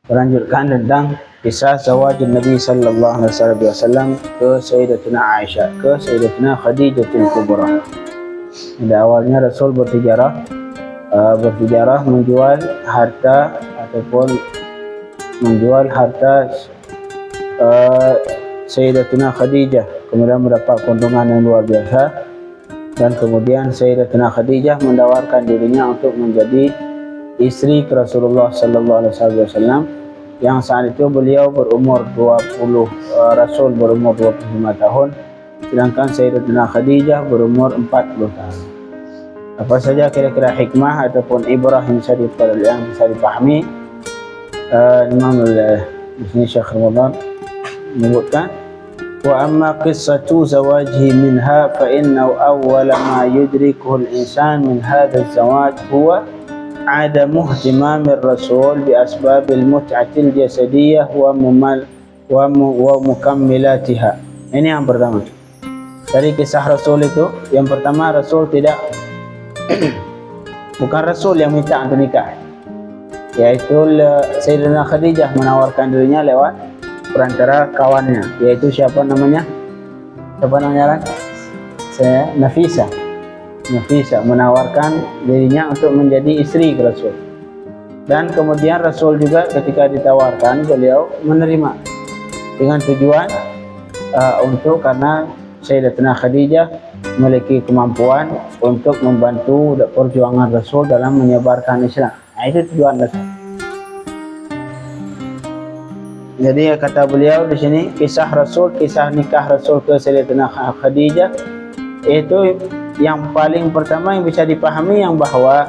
Melanjutkan tentang kisah zawajin Nabi sallallahu alaihi wasallam ke Sayyidatina Aisyah, ke Sayyidatina Khadijatul Kubra. Pada awalnya Rasul bertijarah menjual harta ataupun menjual harta Sayyidatina Khadijah, kemudian mendapat keuntungan yang luar biasa, dan kemudian Sayyidatina Khadijah menawarkan dirinya untuk menjadi istri Rasulullah sallallahu alaihi wasallam, yang saat itu beliau berumur 20, Rasul berumur 25 tahun, sedangkan Sayyidatina Khadijah berumur 40 tahun. Apa saja kira-kira hikmah ataupun ibrah yang bisa dipahami? Imam di sini Syekh Ramadan menyebutkan, wa amma qissatu zawajihi minha fa innahu awwala ma yudrikuhu al-insan min hadha az-zawaj huwa عدم اهتمام الرسول بأسباب المتعة الجسدية ومكملاتها. Ini yang pertama. Dari kisah Rasul itu, yang pertama Rasul tidak bukan Rasul yang minta untuk nikah, yaitu Sayyidatina Khadijah menawarkan dirinya lewat perantara kawannya, yaitu siapa namanya kan? Nafisa menawarkan dirinya untuk menjadi istri Rasul, dan kemudian Rasul juga ketika ditawarkan beliau menerima dengan tujuan karena Sayyidatina Khadijah memiliki kemampuan untuk membantu perjuangan Rasul dalam menyebarkan Islam. Nah, itu tujuan Rasul. Jadi kata beliau di sini, kisah nikah Rasul ke Sayyidatina Khadijah itu yang paling pertama yang bisa dipahami yang bahwa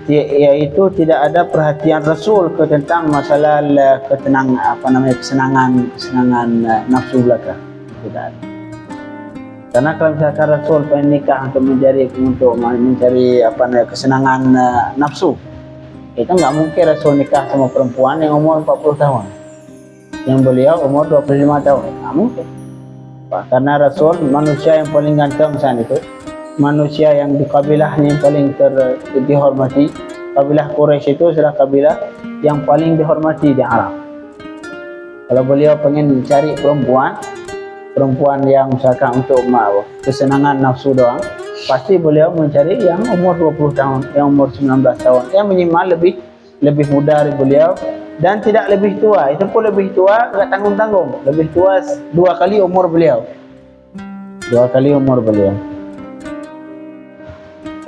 yaitu tidak ada perhatian Rasul ke tentang masalah kesenangan nafsu belaka. Tidak ada. Karena kalau misalkan Rasul pengen nikah untuk mencari kesenangan nafsu, itu nggak mungkin Rasul nikah sama perempuan yang umur 40 tahun, yang beliau umur 25 tahun. Nggak mungkin. Karena Rasul manusia yang paling ganteng saat itu, manusia yang di kabilahnya yang paling dihormati. Kabilah Quraisy itu adalah kabilah yang paling dihormati di Arab. Kalau beliau pengen mencari perempuan yang misalkan untuk kesenangan nafsu doang, pasti beliau mencari yang umur 20 tahun, yang umur 19 tahun, yang minimal lebih muda dari beliau, dan tidak lebih tua. Itu pun lebih tua enggak tanggung-tanggung, lebih tua 2 kali umur beliau.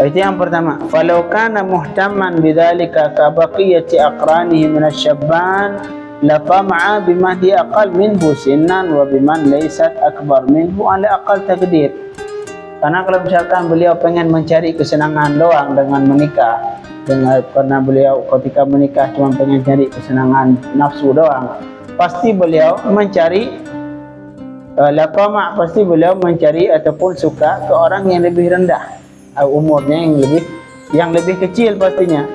Itu yang pertama. Falau kana muhtamman bidzalika ka baqiyati aqranihi min asy-syabban la tama'a biman hi aqal minhu sinnan wa biman laysat akbar minhu ala aqal taqdir. Karena kalau misalkan beliau pengen mencari kesenangan doang dengan menikah, karena beliau ketika menikah cuma pengen cari kesenangan nafsu doang, pasti beliau mencari pasti beliau mencari ataupun suka ke orang yang lebih rendah umurnya, yang lebih kecil pastinya,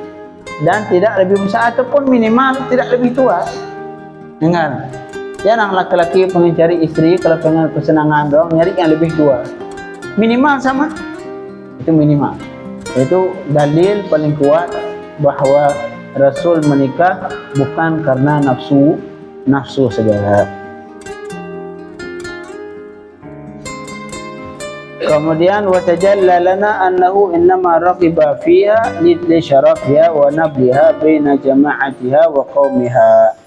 dan tidak lebih besar ataupun minimal tidak lebih tua. Dengar, jarang laki-laki pengen cari istri kalau pengen kesenangan doang nyari yang lebih tua, minimal sama, itu minimal. Itu dalil paling kuat bahwa Rasul menikah bukan karena nafsu saja. Kemudian watajalla lana annahu innama raqiba fiha li syarafiha wa nabliha baina jama'atiha wa qaumiha.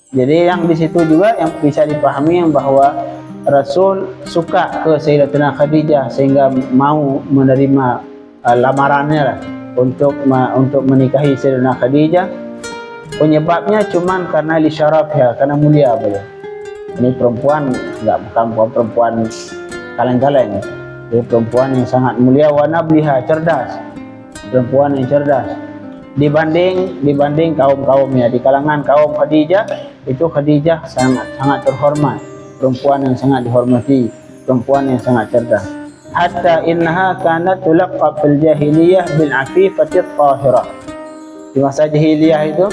Jadi yang di situ juga yang bisa dipahami yang bahwa Rasul suka ke Sayyidatina Khadijah sehingga mau menerima lamarannya lah untuk menikahi Sayyidatina Khadijah. Penyebabnya cuman karena li syarafnya, karena mulia beliau. Ini perempuan bukan perempuan kaleng-kaleng, ini perempuan yang sangat mulia, wa nabliha, cerdas, perempuan yang cerdas dibanding kaum-kaumnya. Di kalangan kaum Khadijah itu Khadijah sangat terhormat, perempuan yang sangat dihormati, perempuan yang sangat cerdas. Hatta innaha kanat tulaqab fil jahiliyah bil afifati tahirah. Di masa jahiliyah itu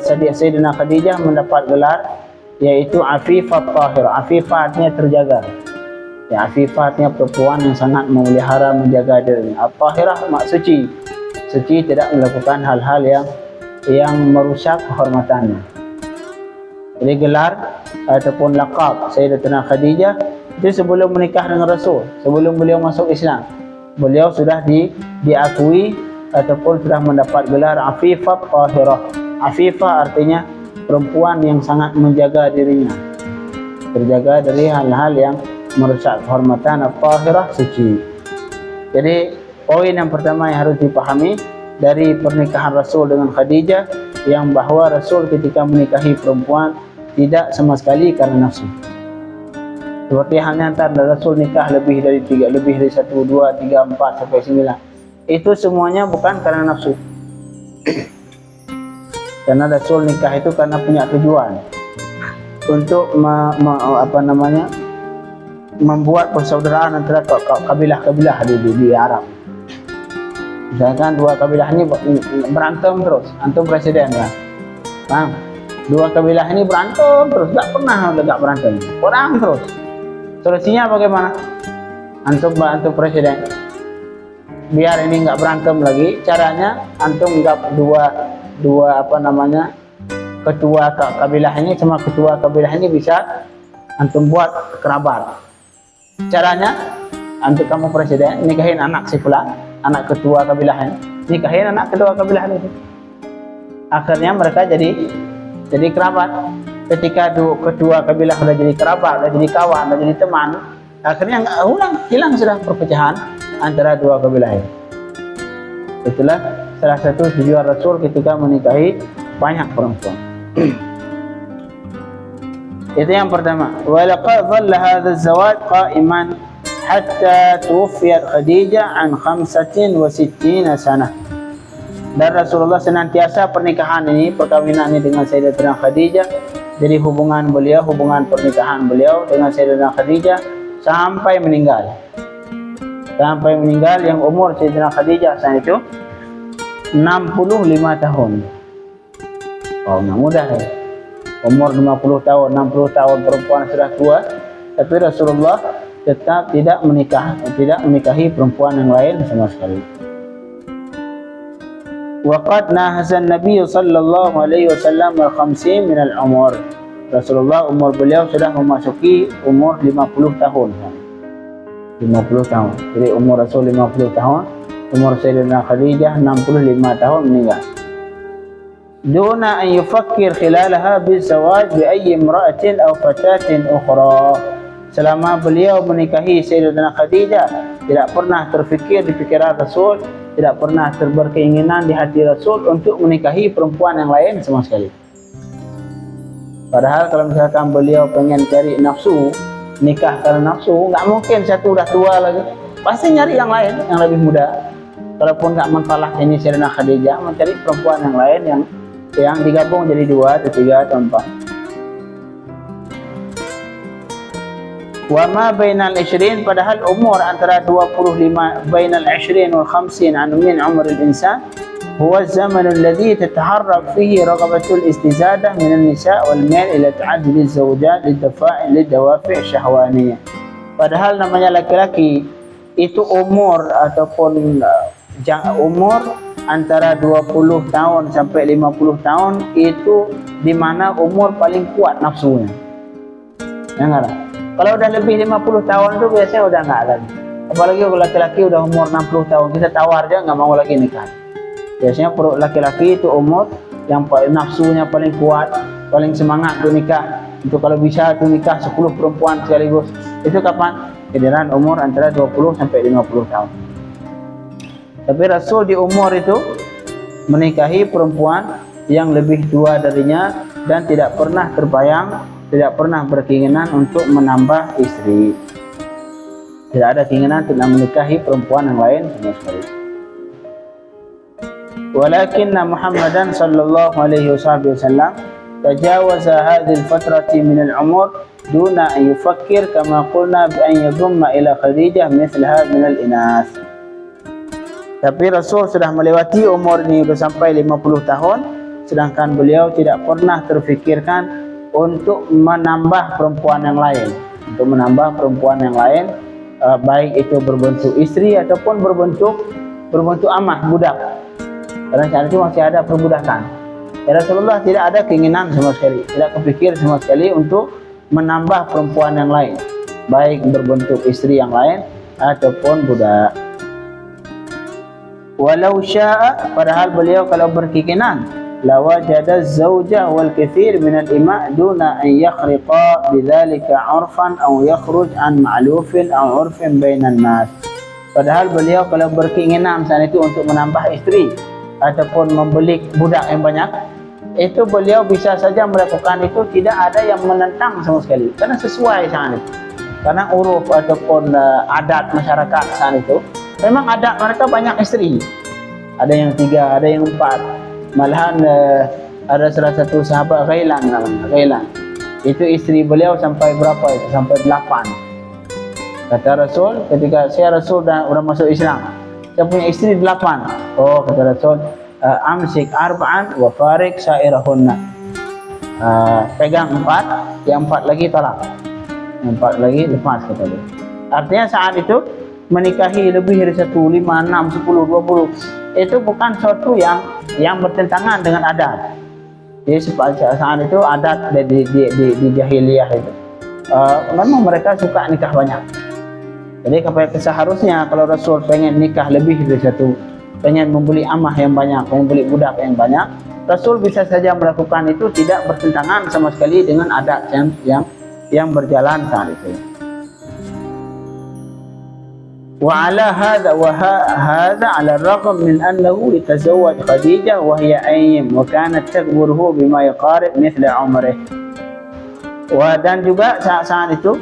Sayyidatina Khadijah mendapat gelar yaitu afifat tahirah. Afifah artinya terjaga. Ya, afifah artinya perempuan yang sangat memelihara, menjaga dirinya. At-tahirah mak suci, tidak melakukan hal-hal yang yang merusak kehormatannya. Jadi gelar ataupun laqab Sayyidatina Khadijah itu sebelum menikah dengan Rasul, sebelum beliau masuk Islam, beliau sudah diakui ataupun sudah mendapat gelar Afifah Tahirah. Afifah artinya perempuan yang sangat menjaga dirinya, terjaga dari hal-hal yang merusak kehormatan. Tahirah, suci. Jadi poin yang pertama yang harus dipahami dari pernikahan Rasul dengan Khadijah, yang bahwa Rasul ketika menikahi perempuan tidak sama sekali karena nafsu. Seperti halnya antara Rasul nikah lebih dari 1, 2, 3, 4 sampai 9. Itu semuanya bukan karena nafsu. Karena Rasul nikah itu karena punya tujuan untuk membuat persaudaraan antara kabilah-kabilah di Arab. Misalkan dua kabilah ini berantem terus, antum presiden kan? Paham? Dua kabilah ini berantem terus, tak pernah berantem, perang terus. Solusinya bagaimana? Antum presiden, biar ini nggak berantem lagi. Caranya antum nggak dua ketua kabilah ini sama ketua kabilah ini bisa antum buat kerabat. Caranya antum, kamu presiden, nikahin anak si fulan, anak ketua kabilah ini, nikahin anak ketua kabilah ini. Akhirnya mereka jadi kerabat. Ketika ketua kabilah sudah jadi kerabat, sudah jadi kawan, sudah jadi teman, akhirnya hilang sudah perpecahan antara dua kabilah ini. Itulah salah satu tujuan Rasul ketika menikahi banyak perempuan. Itu yang pertama. Walaqad dhalla hadha az-zawaj qa'iman hatta tuwfiyat Khadijah an 65 sanah. Dan Rasulullah senantiasa pernikahan ini, perkawinan ini dengan Sayyidatina Khadijah, jadi hubungan pernikahan beliau dengan Sayyidatina Khadijah sampai meninggal. Sampai meninggal, yang umur Sayyidatina Khadijah saat itu 65 tahun. Oh, nggak mudah ya. Umur 50 tahun, 60 tahun, perempuan sudah tua, tapi Rasulullah tetap tidak menikahi perempuan yang lain sama sekali. Waqad nahasa Nabi sallallahu alaihi wasallam al-50 min al-umur. Rasulullah umur beliau sudah memasuki umur 50 tahun. 50 tahun. Jadi umur Rasul 50 tahun, umur Sayyidatina Khadijah 65 tahun meninggal. Duna an yufakkir khilalaha bizawaj bi ayyi imra'atin aw fatatin ukhra. Selama beliau menikahi Sayyidatina Khadijah, tidak pernah terfikir di pikiran Rasul, tidak pernah berkeinginan di hati Rasul untuk menikahi perempuan yang lain sama sekali. Padahal kalau misalkan beliau pengen cari nafsu, nikah karena nafsu, nggak mungkin satu udah tua lagi, pasti nyari yang lain yang lebih muda. Kalaupun nggak mentalak ini Sayyidatina Khadijah, mencari perempuan yang lain yang digabung jadi 2 atau 3 atau 4. Wa ma bainal 20, padahal umur antara 25 bainal 20 wal 50 an min umr al-insan huwa az-zaman alladhi tataharrak fihi raghabatul istizadah min an-nisa wal mail ila ta'addud az-zawjat lidawafi' syahwaniyah. Padahal namanya laki-laki itu umur ataupun umur antara 20 tahun sampai 50 tahun itu di mana umur paling kuat nafsunya. Ya enggak? Kalau udah lebih 50 tahun itu biasanya udah enggak lagi. Apalagi kalau laki-laki udah umur 60 tahun, kita tawar dia enggak mau lagi nikah. Biasanya laki-laki itu umur yang nafsunya paling kuat, paling semangat untuk nikah. Itu kalau bisa tuh nikah 10 perempuan sekaligus. Itu kapan? Kira-kira umur antara 20 sampai 50 tahun. Tapi Rasul di umur itu menikahi perempuan yang lebih tua darinya dan tidak pernah terbayang, tidak pernah berkeinginan untuk menambah istri. Tidak ada keinginan untuk menikahi perempuan yang lain sama sekali. Walakinna Muhammadan sallallahu alaihi wasallam tajawaza hadhihi al-fatrati min al-umur duna an yufakkir kama qulna bi an yadhumma ila Khadijah mithlaha min al-inath. Tapi Rasul sudah melewati umur ini, sudah sampai 50 tahun, sedangkan beliau tidak pernah terfikirkan untuk menambah perempuan yang lain, baik itu berbentuk istri ataupun berbentuk amah, budak. Karena saat itu masih ada perbudakan. Ya Rasulullah tidak ada keinginan sama sekali, tidak kepikir sama sekali untuk menambah perempuan yang lain, baik berbentuk istri yang lain ataupun budak. Walau syaa, padahal beliau kalau berkeinginan, lawajada az-zawja wal kathir min al-ima' duna an yakhriqa bidzalika 'urfan aw yakhruj an ma'lufin aw 'urfin bainan nas. Padahal beliau kalau berkeinginan saat itu untuk menambah istri ataupun membeli budak yang banyak, itu beliau bisa saja melakukan itu, tidak ada yang menentang sama sekali, karena sesuai saat itu, karena uruf ataupun adat masyarakat saat itu. Memang adat mereka banyak istri, ada yang 3, ada yang 4, malahan ada salah satu sahabat Ghailan namanya, Ghailan itu istri beliau sampai berapa itu, sampai 8. Kata Rasul, ketika saya Rasul dah masuk Islam, saya punya istri 8. Oh, kata Rasul, amsik arba'an wa farik sairahunna. Pegang 4, yang 4 lagi talak, yang 4 lagi lepas, kata dia. Artinya saat itu menikahi lebih dari 1, 5, 6, 10, 20 itu bukan suatu yang bertentangan dengan adat. Jadi saat itu adat di jahiliyah itu memang mereka suka nikah banyak. Jadi seharusnya kalau Rasul pengen nikah lebih dari 1, pengen membeli amah yang banyak, pengen beli budak yang banyak, Rasul bisa saja melakukan itu, tidak bertentangan sama sekali dengan adat yang berjalan saat itu. Wa ala hadha ala ar-raghm min annahu litazawwaj Khadijah wa hiya ayyim wa kanat takburuhu bima yaqarib mithla umrih. Dan juga saat itu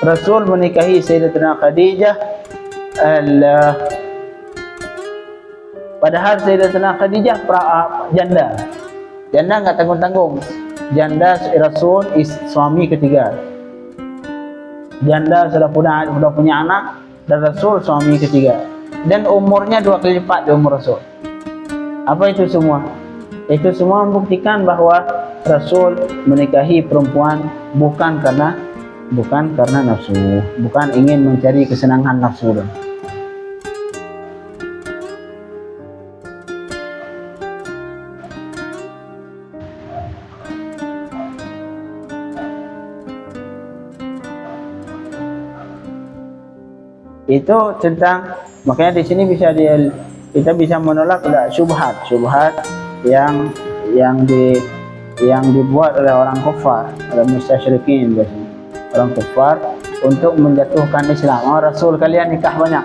Rasul menikahi Sayyidatina Khadijah, padahal Sayyidatina Khadijah janda enggak tanggung-tanggung. Janda Rasul suami ketiga, janda sudah punya anak, dan Rasul suami ketiga, dan umurnya 2 kali lipat dari umur Rasul. Apa itu semua? Itu semua membuktikan bahwa Rasul menikahi perempuan bukan karena nafsu, bukan ingin mencari kesenangan nafsu. Itu tentang, makanya di sini kita bisa menolak syubhat yang dibuat oleh orang kafir, oleh musyrikin biasanya. Orang kafir untuk menjatuhkan Islam. Oh, Rasul kalian nikah banyak.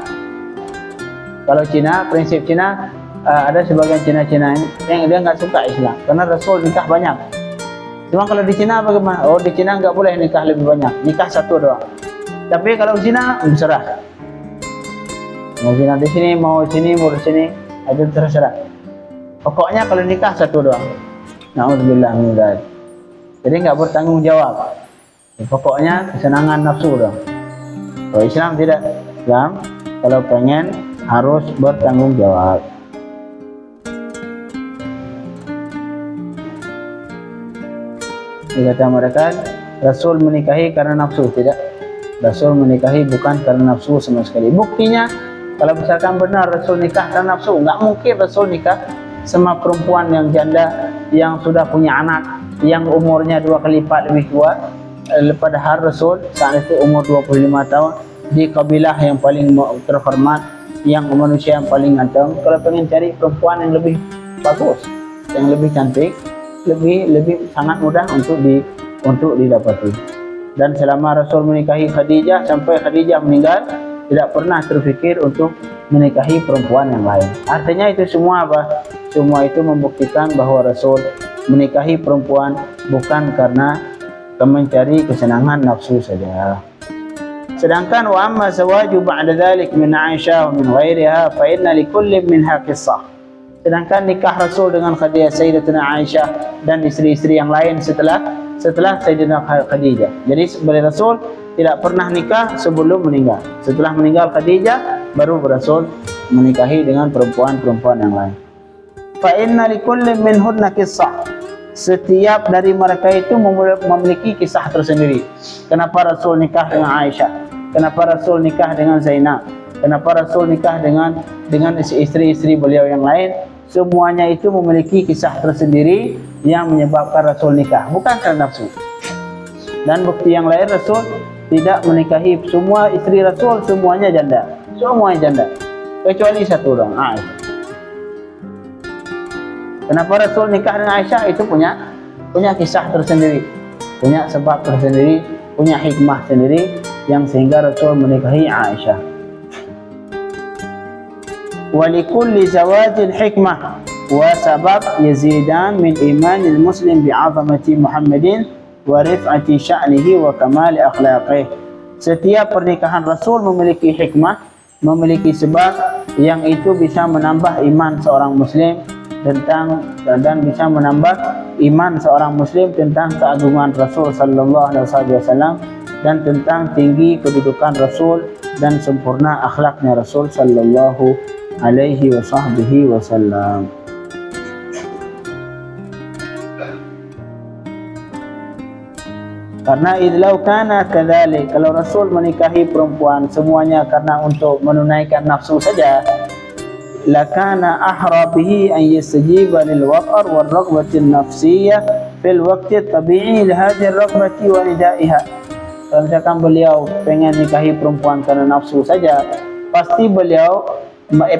Kalau Cina, prinsip Cina, ada sebagian Cina ini yang dia nggak suka Islam karena Rasul nikah banyak. Cuma kalau di Cina bagaimana? Oh, di Cina nggak boleh nikah lebih banyak, nikah 1 doang. Tapi kalau di Cina terserah. Mau Cina di sini, mau di sini, itu terserah. Pokoknya kalau nikah 1 doang. Na'udzubillah min dzalik. Jadi nggak bertanggung jawab. Pokoknya kesenangan nafsu dong. Kalau Islam tidak. Islam kalau pengen harus bertanggung jawab. Dikata mereka Rasul menikahi karena nafsu, tidak. Rasul menikahi bukan karena nafsu sama sekali. Buktinya kalau misalkan benar Rasul nikah karena nafsu, nggak mungkin Rasul nikah sama perempuan yang janda yang sudah punya anak, yang umurnya 2 kali lipat lebih tua. Padahal Rasul saat itu umur 25 tahun, di kabilah yang paling terhormat, yang manusia yang paling ganteng. Kalau pengen cari perempuan yang lebih bagus, yang lebih cantik, lebih sangat mudah untuk didapati. Dan selama Rasul menikahi Khadijah sampai Khadijah meninggal, tidak pernah terfikir untuk menikahi perempuan yang lain. Artinya itu semua apa? Semua itu membuktikan bahwa Rasul menikahi perempuan bukan karena mencari kesenangan nafsu saja. Sedangkan wa amma zawaju ba'da dzalik min Aisyah wa min ghairiha fa inna likulli minha qissah. Sedangkan nikah Rasul dengan Sayyidatina Aisyah dan istri-istri yang lain setelah Sayyidatina Khadijah. Jadi sebenarnya Rasul tidak pernah nikah sebelum meninggal. Setelah meninggal Khadijah baru Rasul menikahi dengan perempuan-perempuan yang lain. Fa inna likulli minhunna qissah. Setiap dari mereka itu memiliki kisah tersendiri. Kenapa Rasul nikah dengan Aisyah? Kenapa Rasul nikah dengan Zainab? Kenapa Rasul nikah dengan istri-istri beliau yang lain? semuanya itu memiliki kisah tersendiri yang menyebabkan Rasul nikah, bukan karena nafsu. Dan bukti yang lain, Rasul tidak menikahi semua istri Rasul, semuanya janda, kecuali satu orang, Aisyah. Kenapa Rasul nikah dengan Aisyah? Itu punya kisah tersendiri, punya sebab tersendiri, punya hikmah sendiri yang sehingga Rasul menikahi Aisyah. Walikulli zawajin hikmah wa sabab yazidan min imanil muslim bi'azamati Muhammadin wa rif'ati sya'nihi wa kamali akhlaqih. Setiap pernikahan Rasul memiliki hikmah, memiliki sebab yang itu bisa menambah iman seorang muslim dan bisa menambah iman seorang muslim tentang keagungan Rasul sallallahu alaihi wasallam dan tentang tinggi kedudukan Rasul dan sempurna akhlaknya Rasul sallallahu alaihi wasallam. Karena idlau kana kadzalik, kalau Rasul menikahi perempuan semuanya karena untuk menunaikan nafsu saja, lakana ahra bihi an yastajiba lil waqar wal raghbati an-nafsiyyah fil waqti at-tabi'i li hadhihi ar-raghbati wa nidaiha. Kalau misalkan beliau pengen nikahi perempuan karena nafsu saja, pasti beliau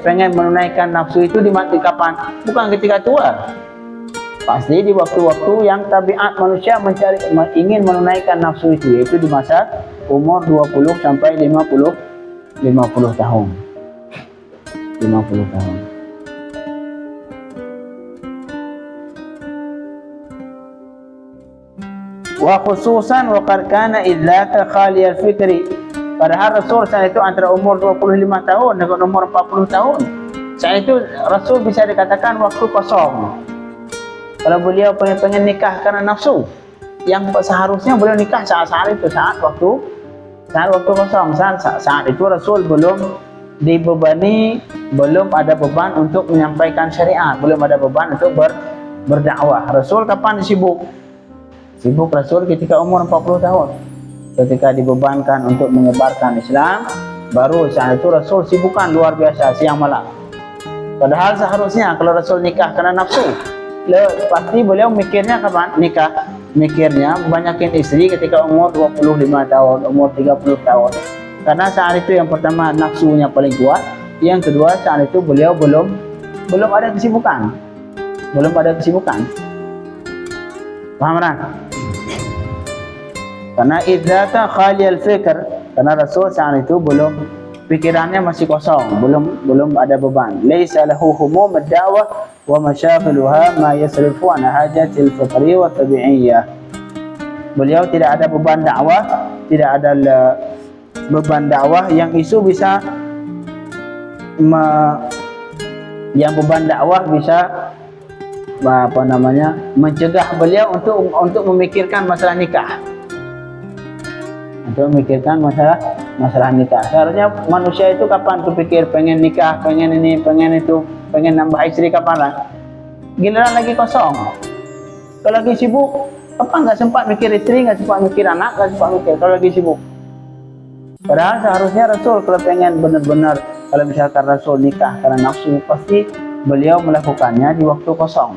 pengen menunaikan nafsu itu di kapan? Bukan ketika tua. Pasti di waktu-waktu yang tabiat manusia ingin menunaikan nafsu itu, yaitu di masa umur 20 sampai 50 tahun. 50 tahun. Wa khususan wa qad kana idzaka khali al-fikri. Padahal Rasul saat itu antara umur 25 tahun dengan umur 40 tahun. Saat itu Rasul bisa dikatakan waktu kosong. Kalau beliau pengen nikah karena nafsu, yang seharusnya beliau nikah saat itu, saat waktu kosong. Saat itu Rasul belum dibebani, belum ada beban untuk menyampaikan syariat, belum ada beban untuk berdakwah. Rasul kapan sibuk? Sibuk Rasul ketika umur 40 tahun. Ketika dibebankan untuk menyebarkan Islam, baru saat itu Rasul sibukan luar biasa siang malam. Padahal seharusnya kalau Rasul nikah karena nafsu, pasti beliau mikirnya kapan nikah? Mikirnya banyakin istri ketika umur 25 tahun, umur 30 tahun. Karena saat itu yang pertama nafsunya paling kuat, yang kedua saat itu beliau belum ada kesibukan. Paham kan? Karena idzaka khali al-fikr, karena Rasul saat itu pikirannya masih kosong, belum ada beban. Laisa lahu humum ad-da'wah wa mashaghiluha ma yasrifu an hajatil fitri wa tabi'iyyah. Beliau tidak ada beban dakwah, tidak ada beban dakwah yang isu bisa beban dakwah bisa mencegah beliau untuk memikirkan masalah nikah. Untuk memikirkan masalah nikah. Seharusnya manusia itu kapan kepikir pengen nikah, pengen ini, pengen itu, pengen nambah istri, kapan lah? Giliran lagi kosong. Kalau lagi sibuk, kapan nggak sempat mikir istri, nggak sempat mikir anak, nggak sempat mikir kalau lagi sibuk. Padahal seharusnya Rasul kalau pengen benar-benar, kalau misalkan Rasul nikah karena nafsu, pasti beliau melakukannya di waktu kosong,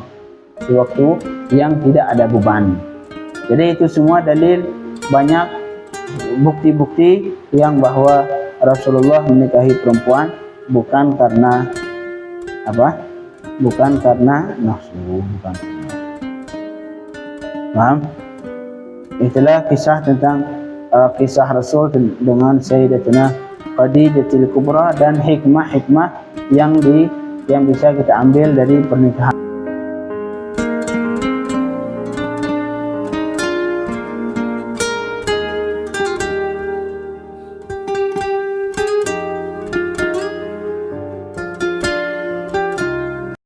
di waktu yang tidak ada beban. Jadi itu semua dalil, banyak bukti-bukti yang bahwa Rasulullah menikahi perempuan bukan karena bukan karena nafsu, Paham? Itulah kisah tentang kisah Rasul dengan Sayyidatina Khadijatul Kubra dan hikmah-hikmah yang bisa kita ambil dari pernikahan.